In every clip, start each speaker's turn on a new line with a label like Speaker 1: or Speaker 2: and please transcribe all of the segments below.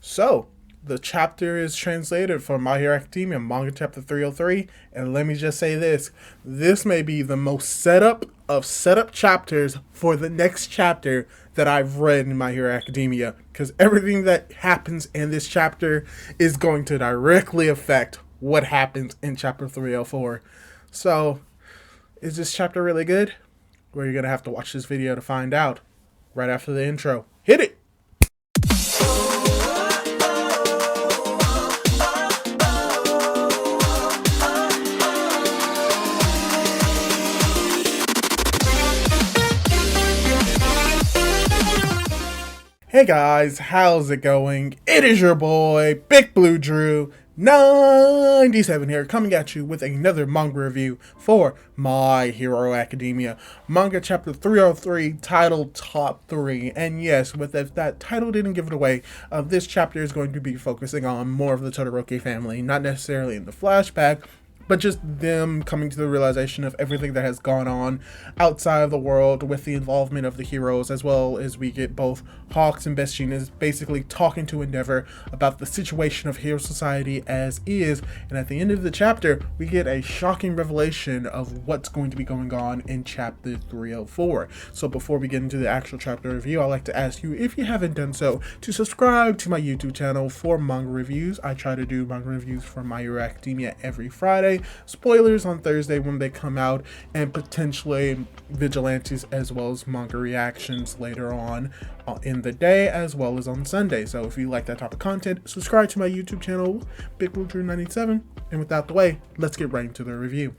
Speaker 1: So, the chapter is translated from My Hero Academia, Manga Chapter 303, and let me just say this. This may be the most setup chapters for the next chapter that I've read in My Hero Academia, because everything that happens in this chapter is going to directly affect what happens in Chapter 304. So, is this chapter really good? Well, you're going to have to watch this video to find out right after the intro. Hit it! Hey guys, how's it going? It is your boy, Big Blue Drew, 97 here, coming at you with another manga review for My Hero Academia. Manga chapter 303, titled Top 3. And yes, with if that title didn't give it away, this chapter is going to be focusing on more of the Todoroki family, not necessarily in the flashback, but just them coming to the realization of everything that has gone on outside of the world with the involvement of the heroes, as well as we get both Hawks and Best Jeanist basically talking to Endeavor about the situation of Hero Society as is, and at the end of the chapter, we get a shocking revelation of what's going to be going on in Chapter 304. So before we get into the actual chapter review, I'd like to ask you, if you haven't done so, to subscribe to my YouTube channel for manga reviews. I try to do manga reviews for My Hero Academia every Friday, spoilers on Thursday when they come out, and potentially vigilantes as well as manga reactions later on in the day as well as on Sunday. So if you like that type of content, subscribe to my YouTube channel, Big Blue Drew 97. And without the way, let's get right into the review.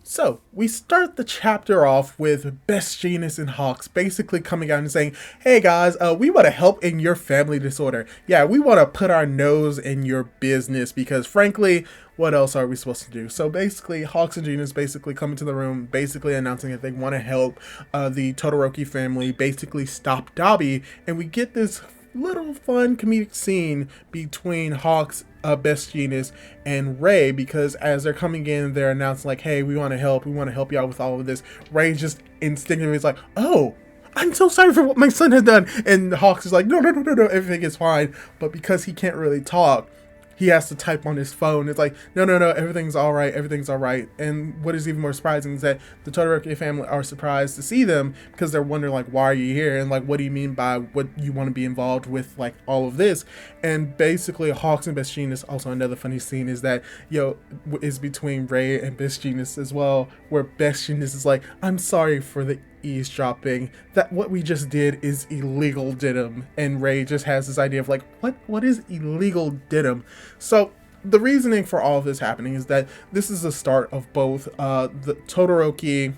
Speaker 1: So, we start the chapter off with Best Jeanist and Hawks basically coming out and saying, hey guys, we want to help in your family disorder. Yeah, we want to put our nose in your business because frankly, what else are we supposed to do? So basically, Hawks and Jeanist basically come into the room, basically announcing that they want to help the Todoroki family basically stop Dabi, and we get this little fun comedic scene between Hawks, Best Jeanist, and Ray, because as they're coming in, they're announcing like, hey, we want to help you out with all of this. Ray just instinctively is like, oh, I'm so sorry for what my son has done, and Hawks is like, no, everything is fine, but because he can't really talk, he has to type on his phone. It's like, no, everything's all right, And what is even more surprising is that the Todoroki family are surprised to see them because they're wondering, like, why are you here? And, like, what do you mean by what you want to be involved with, like, all of this? And basically, Hawks and Best Jeanist, also another funny scene is that, is between Ray and Best Jeanist as well, where Best Jeanist is like, I'm sorry for the eavesdropping, that what we just did is illegal diddum, and Ray just has this idea of like, what is illegal diddum? So the reasoning for all of this happening is that this is the start of both the Todoroki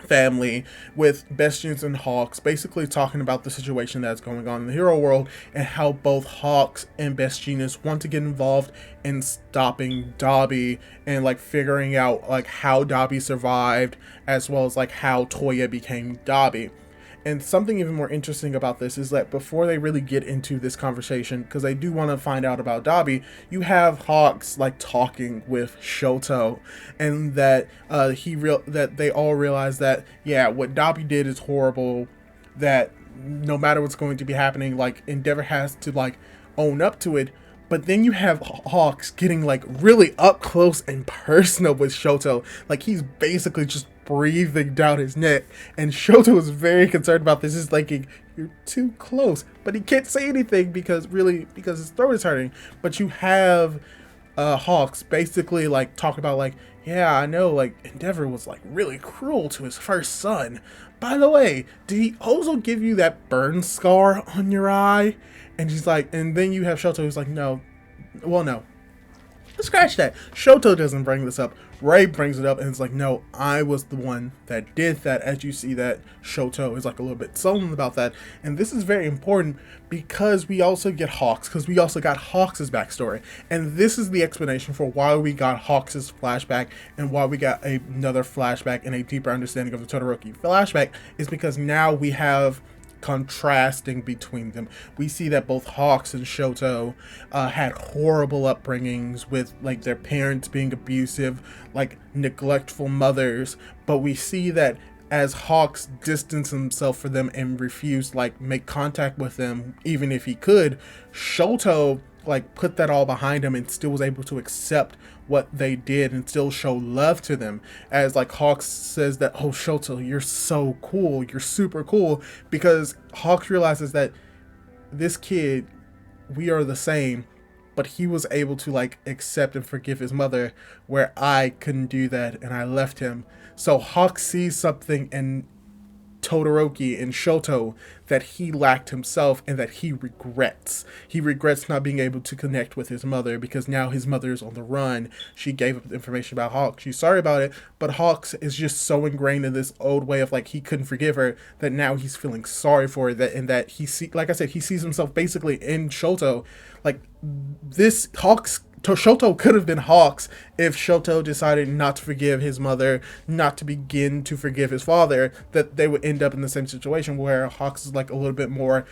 Speaker 1: family with Best Jeanist and Hawks basically talking about the situation that's going on in the hero world, and how both Hawks and Best Jeanist want to get involved in stopping Dabi and like figuring out like how Dabi survived, as well as like how Toya became Dabi. And something even more interesting about this is that before they really get into this conversation, because they do want to find out about Dabi, you have Hawks like talking with Shoto, and that that they all realize that yeah, what Dabi did is horrible. That no matter what's going to be happening, like Endeavor has to like own up to it. But then you have Hawks getting like really up close and personal with Shoto. Like he's basically just breathing down his neck. And Shoto is very concerned about this. He's like, you're too close. But he can't say anything because his throat is hurting. But you have Hawks basically like talk about like, yeah, I know like Endeavor was like really cruel to his first son. By the way, did he also give you that burn scar on your eye? And she's like, and then you have Shoto who's like, no. Scratch that. Shoto doesn't bring this up. Ray brings it up and it's like, no, I was the one that did that. As you see that Shoto is like a little bit sullen about that. And this is very important because we also get Hawks, because we also got Hawks' backstory. And this is the explanation for why we got Hawks' flashback and why we got another flashback and a deeper understanding of the Todoroki flashback, is because now we have contrasting between them. We see that both Hawks and Shoto had horrible upbringings with like their parents being abusive, like neglectful mothers, but we see that as Hawks distanced himself from them and refused like make contact with them even if he could, Shoto like put that all behind him and still was able to accept what they did and still show love to them. As like Hawks says that, oh Shoto, you're so cool, you're super cool, because Hawks realizes that this kid, we are the same, but he was able to like accept and forgive his mother where I couldn't do that and I left him. So Hawk sees something in Todoroki and Shoto that he lacked himself and that he regrets. He regrets not being able to connect with his mother because now his mother is on the run. She gave up information about Hawks. She's sorry about it, but Hawks is just so ingrained in this old way of like he couldn't forgive her that now he's feeling sorry for her, that and that he see, like I said, he sees himself basically in Shoto. Like this Hawks Shoto could have been Hawks if Shoto decided not to forgive his mother, not to begin to forgive his father, that they would end up in the same situation where Hawks is like a little bit more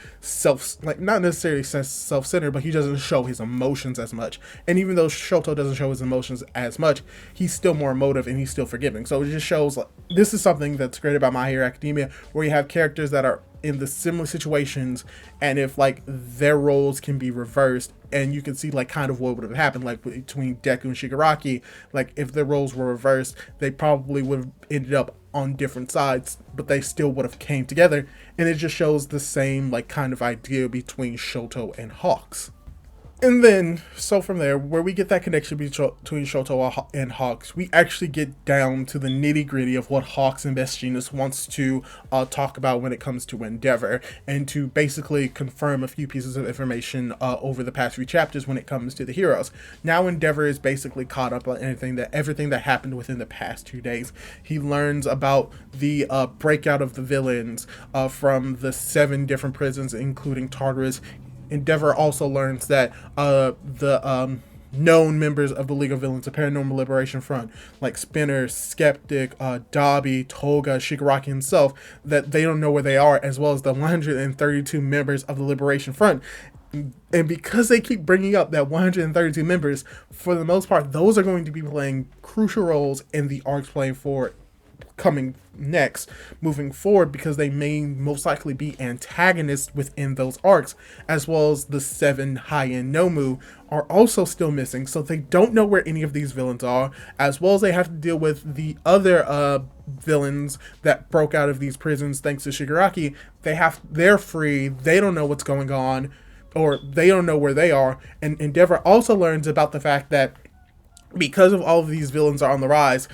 Speaker 1: like not necessarily self-centered, but he doesn't show his emotions as much. And even though Shoto doesn't show his emotions as much, he's still more emotive and he's still forgiving. So it just shows like, this is something that's great about My Hero Academia, where you have characters that are in the similar situations, and if like their roles can be reversed, and you can see like kind of what would have happened like between Deku and Shigaraki. Like if their roles were reversed, they probably would have ended up on different sides, but they still would have came together. And it just shows the same like kind of idea between Shoto and Hawks. And then, so from there, where we get that connection between Shoto and Hawks, we actually get down to the nitty-gritty of what Hawks and Best Jeanist wants to talk about when it comes to Endeavor, and to basically confirm a few pieces of information over the past few chapters when it comes to the heroes. Now Endeavor is basically caught up on everything that happened within the past 2 days. He learns about the breakout of the villains from the 7 different prisons, including Tartarus. Endeavor also learns that the known members of the League of Villains, the Paranormal Liberation Front, like Spinner, Skeptic, Dobby, Toga, Shigaraki himself, that they don't know where they are, as well as the 132 members of the Liberation Front. And because they keep bringing up that 132 members, for the most part, those are going to be playing crucial roles in the arcs playing for coming next, moving forward, because they may most likely be antagonists within those arcs, as well as the 7 high-end Nomu are also still missing, so they don't know where any of these villains are, as well as they have to deal with the other villains that broke out of these prisons thanks to Shigaraki. They're free, they don't know what's going on, or they don't know where they are. And Endeavor also learns about the fact that because of all of these villains are on the rise,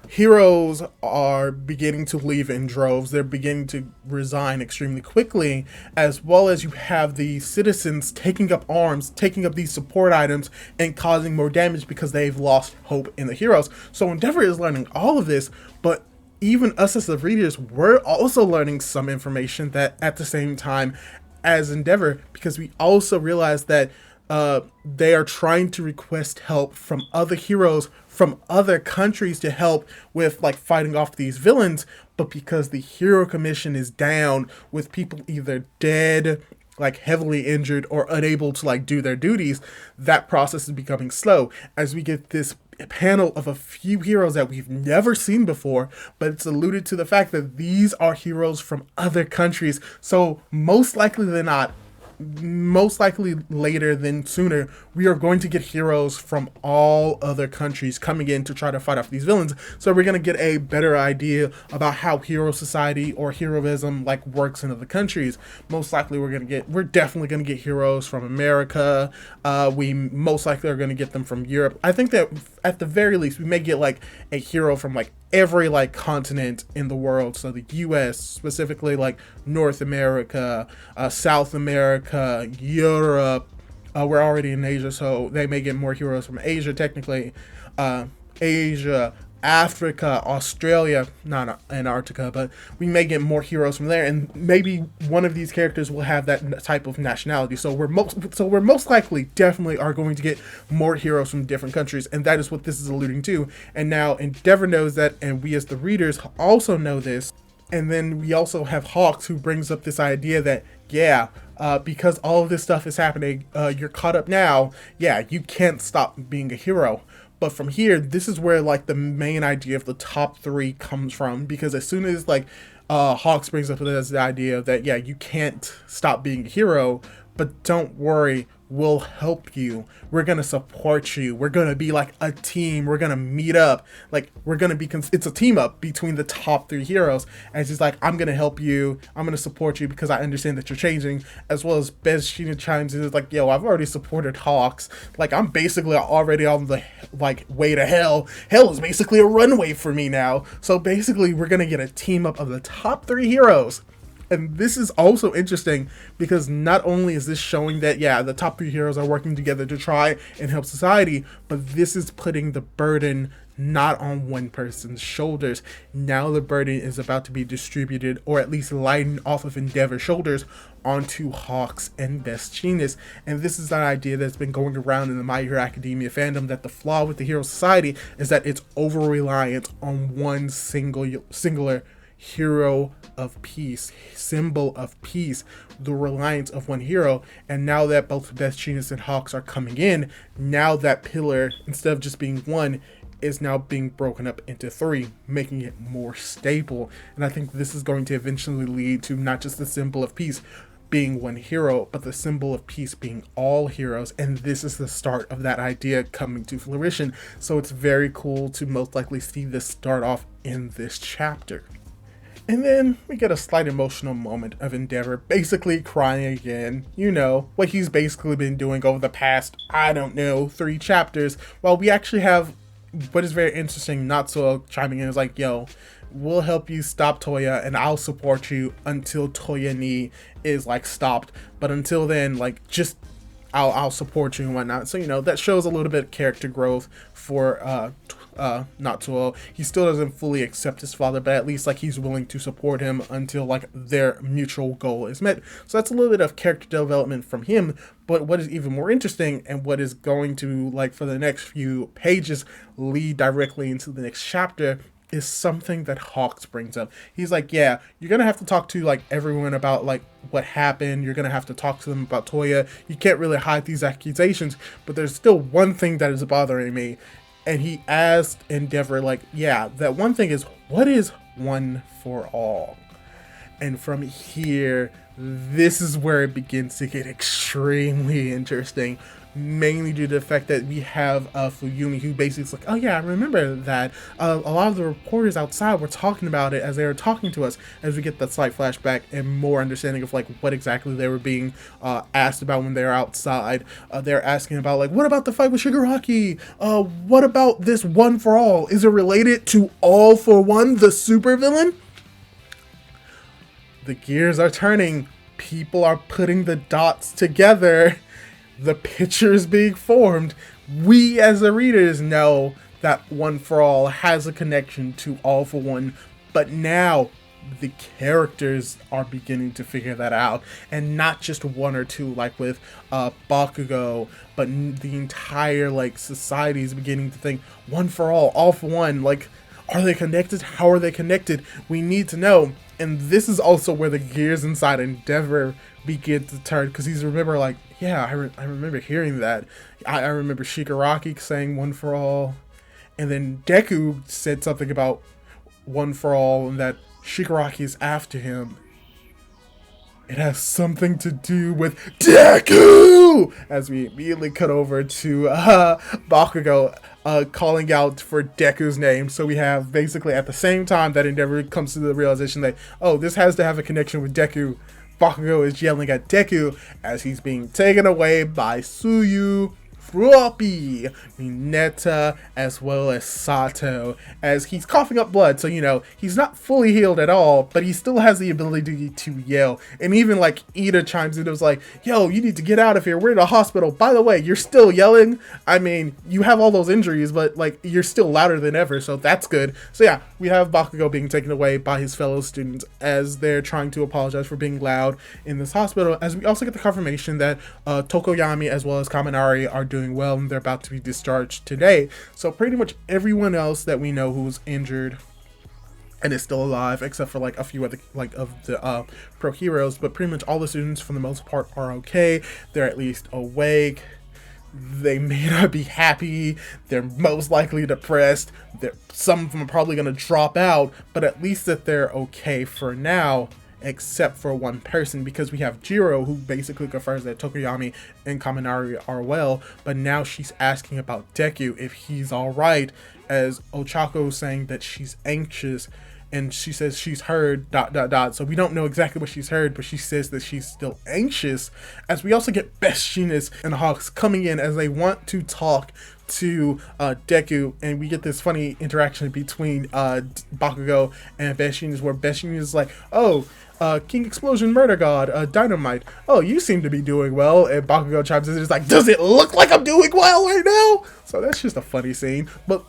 Speaker 1: heroes are beginning to leave in droves. They're beginning to resign extremely quickly, as well as you have the citizens taking up arms, taking up these support items, and causing more damage because they've lost hope in the heroes. So Endeavor is learning all of this, but even us as the readers, we're also learning some information that at the same time as Endeavor, because we also realize that they are trying to request help from other heroes from other countries to help with like fighting off these villains, but because the Hero Commission is down, with people either dead, like heavily injured, or unable to like do their duties, that process is becoming slow, as we get this panel of a few heroes that we've never seen before, but it's alluded to the fact that these are heroes from other countries. So most likely than not, most likely later than sooner, we are going to get heroes from all other countries coming in to try to fight off these villains. So we're going to get a better idea about how hero society or heroism like works in other countries. Most likely we're definitely going to get heroes from America. We most likely are going to get them from Europe. I think that at the very least we may get like a hero from like every like continent in the world. So the US, specifically like North America, South America, Europe. We're already in Asia, so they may get more heroes from Asia technically. Asia, Africa, Australia, not Antarctica, but we may get more heroes from there, and maybe one of these characters will have that type of nationality. So we're most likely definitely are going to get more heroes from different countries, and that is what this is alluding to. And now Endeavor knows that, and we as the readers also know this. And then we also have Hawks, who brings up this idea that, yeah, because all of this stuff is happening, you're caught up now. Yeah, you can't stop being a hero. But from here, this is where like the main idea of the top three comes from, because as soon as like Hawks brings up the idea that yeah, you can't stop being a hero, but don't worry, we'll help you. We're gonna support you. We're gonna be like a team. We're gonna meet up. Like we're gonna be. It's a team up between the top three heroes. And she's like, I'm gonna help you. I'm gonna support you because I understand that you're changing. As well as Bez Sheena chimes in, is like, yo, I've already supported Hawks. Like I'm basically already on the like way to hell. Hell is basically a runway for me now. So basically, we're gonna get a team up of the top three heroes. And this is also interesting because not only is this showing that, yeah, the top three heroes are working together to try and help society, but this is putting the burden not on one person's shoulders. Now the burden is about to be distributed, or at least lightened off of Endeavor's shoulders, onto Hawks and Bestchinas. And this is an idea that's been going around in the My Hero Academia fandom, that the flaw with the Hero Society is that it's over-reliant on one singular hero of peace, symbol of peace, the reliance of one hero. And now that both Bestchinas and Hawks are coming in, now that pillar, instead of just being one, is now being broken up into three, making it more stable. And I think this is going to eventually lead to not just the symbol of peace being one hero, but the symbol of peace being all heroes. And this is the start of that idea coming to fruition. So it's very cool to most likely see this start off in this chapter. And then we get a slight emotional moment of Endeavor basically crying again. You know, what he's basically been doing over the past, I don't know, 3 chapters. While we actually have what is very interesting, Natsuo chiming in is like, yo, we'll help you stop Toya and I'll support you until Toya Ni is like stopped. But until then, like, just I'll support you and whatnot. So, you know, that shows a little bit of character growth for Natsuo. He still doesn't fully accept his father, but at least like he's willing to support him until like their mutual goal is met. So that's a little bit of character development from him. But what is even more interesting, and what is going to, like, for the next few pages lead directly into the next chapter, is something that Hawks brings up. He's like, yeah, you're gonna have to talk to like everyone about like what happened. You're gonna have to talk to them about Toya. You can't really hide these accusations, but there's still one thing that is bothering me. And he asked Endeavor, like, yeah, that one thing is, what is one for all? And from here, this is where it begins to get extremely interesting, mainly due to the fact that we have Fuyumi, who basically is like, oh yeah, I remember that. A lot of the reporters outside were talking about it as they were talking to us, as we get that slight flashback and more understanding of like what exactly they were being asked about when they were outside. They're asking about like, what about the fight with Shigaraki? What about this One for All? Is it related to All for One, the supervillain? The gears are turning. People are putting the dots together. The picture is being formed. We as the readers know that One for All has a connection to All for One, but now the characters are beginning to figure that out, and not just one or two like with Bakugo, but the entire like society is beginning to think One for All for One. Like, are they connected? How are they connected? We need to know. And this is also where the gears inside Endeavor begin to turn, because he's remember like, yeah, I remember hearing that. I remember Shigaraki saying One for All, and then Deku said something about One for All and that Shigaraki is after him. It has something to do with Deku! As we immediately cut over to Bakugo calling out for Deku's name. So we have basically at the same time that Endeavor comes to the realization that, oh, this has to have a connection with Deku, Bakugo is yelling at Deku as he's being taken away by Tsuyu, Floppy, Mineta, as well as Sato, as he's coughing up blood. So, you know, he's not fully healed at all, but he still has the ability to yell. And even like Ida chimes in, it was like, yo, you need to get out of here. We're in a hospital. By the way, you're still yelling. I mean, you have all those injuries, but like you're still louder than ever. So that's good. So yeah, we have Bakugo being taken away by his fellow students as they're trying to apologize for being loud in this hospital. As we also get the confirmation that Tokoyami as well as Kaminari are doing well, and they're about to be discharged today. So pretty much everyone else that we know who's injured and is still alive, except for like a few other like of the pro heroes, but pretty much all the students for the most part are okay. They're at least awake. They may not be happy. They're most likely depressed. Some of them are probably going to drop out, but at least that they're okay for now, except for one person, because we have Jiro, who basically confirms that Tokoyami and Kaminari are well, but now she's asking about Deku, if he's alright, as Ochako saying that she's anxious, and she says she's heard ... So we don't know exactly what she's heard, but she says that she's still anxious. As we also get Best Jeanist and Hawks coming in as they want to talk to Deku, and we get this funny interaction between Bakugo and Best Jeanist, where Best Jeanist is like, oh, King Explosion Murder God, Dynamite, oh, you seem to be doing well, and Bakugo chimes in, is like, does it look like I'm doing well right now? So that's just a funny scene. But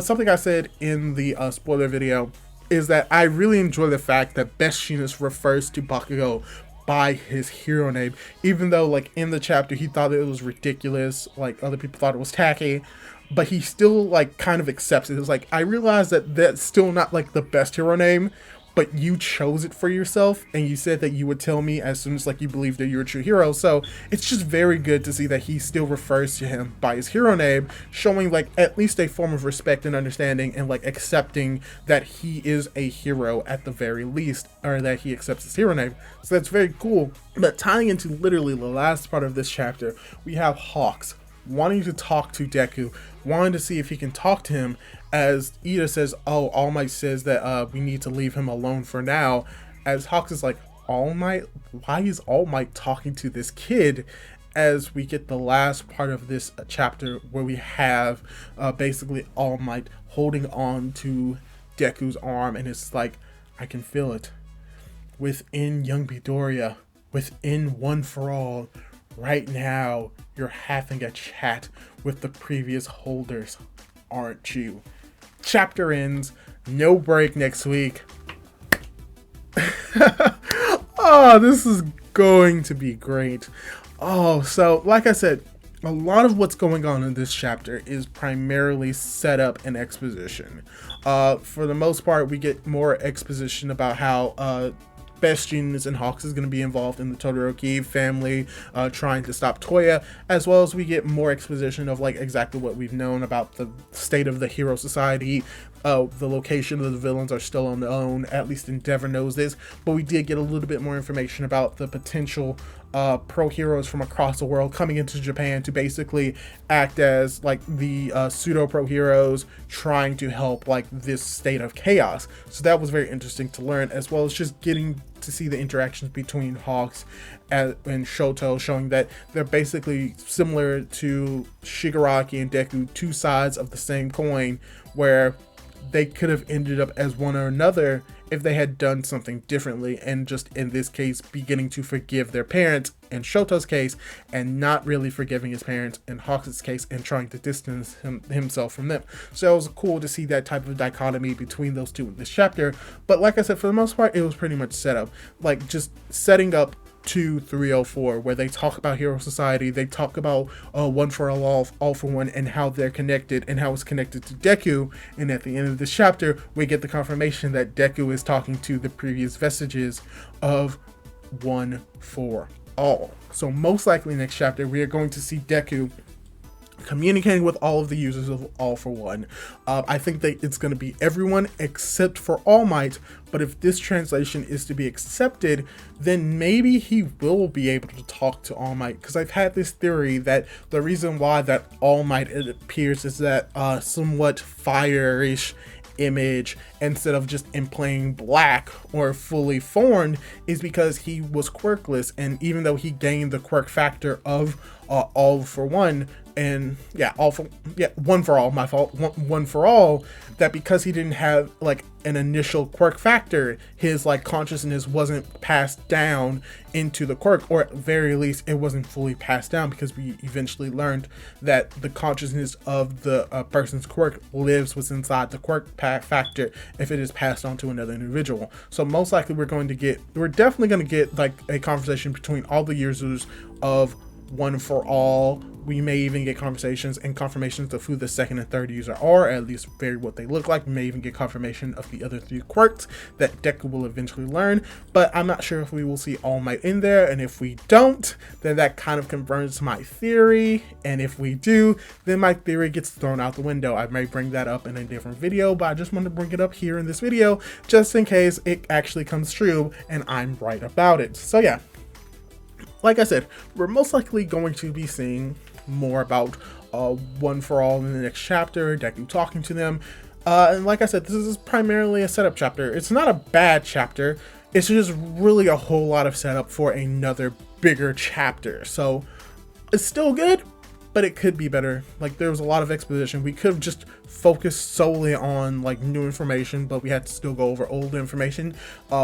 Speaker 1: something I said in the spoiler video is that I really enjoy the fact that Best Jeanist refers to Bakugo by his hero name, even though like in the chapter he thought it was ridiculous, like other people thought it was tacky, but he still like kind of accepts it. It's like, I realize that that's still not like the best hero name, but you chose it for yourself, and you said that you would tell me as soon as like you believed that you're a true hero. So it's just very good to see that he still refers to him by his hero name, showing like at least a form of respect and understanding, and like accepting that he is a hero at the very least, or that he accepts his hero name. So that's very cool. But tying into literally the last part of this chapter, we have Hawks wanting to talk to Deku, wanting to see if he can talk to him, as Ida says, oh, All Might says that we need to leave him alone for now, as Hawks is like, All Might? Why is All Might talking to this kid? As we get the last part of this chapter, where we have basically All Might holding on to Deku's arm, and it's like, I can feel it. Within young Midoriya, within One for All, right now, you're having a chat with the previous holders, aren't you? Chapter ends, no break next week. Oh, this is going to be great. Oh, so like I said, a lot of what's going on in this chapter is primarily setup and exposition. For the most part, we get more exposition about how Best Jeanist and Hawks is going to be involved in the Todoroki family trying to stop Toya, as well as we get more exposition of like exactly what we've known about the state of the Hero Society. The location of the villains are still unknown, at least Endeavor knows this, but we did get a little bit more information about the potential pro heroes from across the world coming into Japan to basically act as like the pseudo pro heroes trying to help like this state of chaos. So that was very interesting to learn, as well as just getting to see the interactions between Hawks and Shoto, showing that they're basically similar to Shigaraki and Deku, two sides of the same coin, where they could have ended up as one or another if they had done something differently, and just in this case beginning to forgive their parents in Shoto's case, and not really forgiving his parents in Hawks' case, and trying to distance himself from them. So it was cool to see that type of dichotomy between those two in this chapter. But like I said, for the most part, it was pretty much set up, like just setting up to 304, where they talk about Hero Society, they talk about One for All for One, and how they're connected, and how it's connected to Deku. And at the end of this chapter, we get the confirmation that Deku is talking to the previous vestiges of One for All. So most likely next chapter, we are going to see Deku communicating with all of the users of All for One. I think that it's going to be everyone except for All Might, but if this translation is to be accepted, then maybe he will be able to talk to All Might, because I've had this theory that the reason why that All Might it appears is that somewhat fire-ish image instead of just in plain black or fully formed is because he was quirkless, and even though he gained the quirk factor of All for One, and One for All, my fault, One for All, that because he didn't have like an initial quirk factor, his like consciousness wasn't passed down into the quirk, or at very least it wasn't fully passed down, because we eventually learned that the consciousness of the person's quirk lives within inside the quirk factor if it is passed on to another individual. So most likely we're definitely going to get like a conversation between all the users of one for all. We may even get conversations and confirmations of who the second and third user are, at least very what they look like. We may even get confirmation of the other 3 quirks that Deku will eventually learn, but I'm not sure if we will see All Might in there, and if we don't, then that kind of confirms my theory, and if we do, then my theory gets thrown out the window. I may bring that up in a different video, but I just want to bring it up here in this video, just in case it actually comes true and I'm right about it. So yeah, like I said, we're most likely going to be seeing more about One for All in the next chapter, Deku talking to them. And like I said, this is primarily a setup chapter. It's not a bad chapter. It's just really a whole lot of setup for another bigger chapter. So it's still good, but it could be better. Like, there was a lot of exposition. We could have just focused solely on like new information, but we had to still go over old information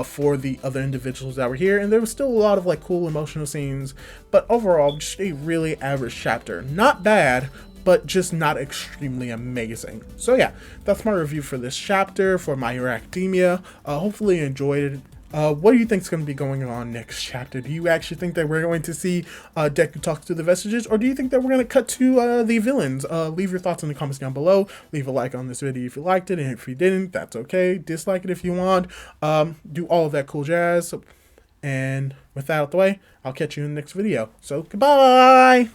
Speaker 1: for the other individuals that were here, and there was still a lot of like cool emotional scenes. But overall, just a really average chapter. Not bad, but just not extremely amazing. So yeah, that's my review for this chapter for My Hero Academia. Hopefully you enjoyed it. What do you think is going to be going on next chapter? Do you actually think that we're going to see Deku talk to the Vestiges, or do you think that we're going to cut to the villains? Leave your thoughts in the comments down below. Leave a like on this video if you liked it, and if you didn't, that's okay. Dislike it if you want. Do all of that cool jazz. And with that out the way, I'll catch you in the next video. So, goodbye!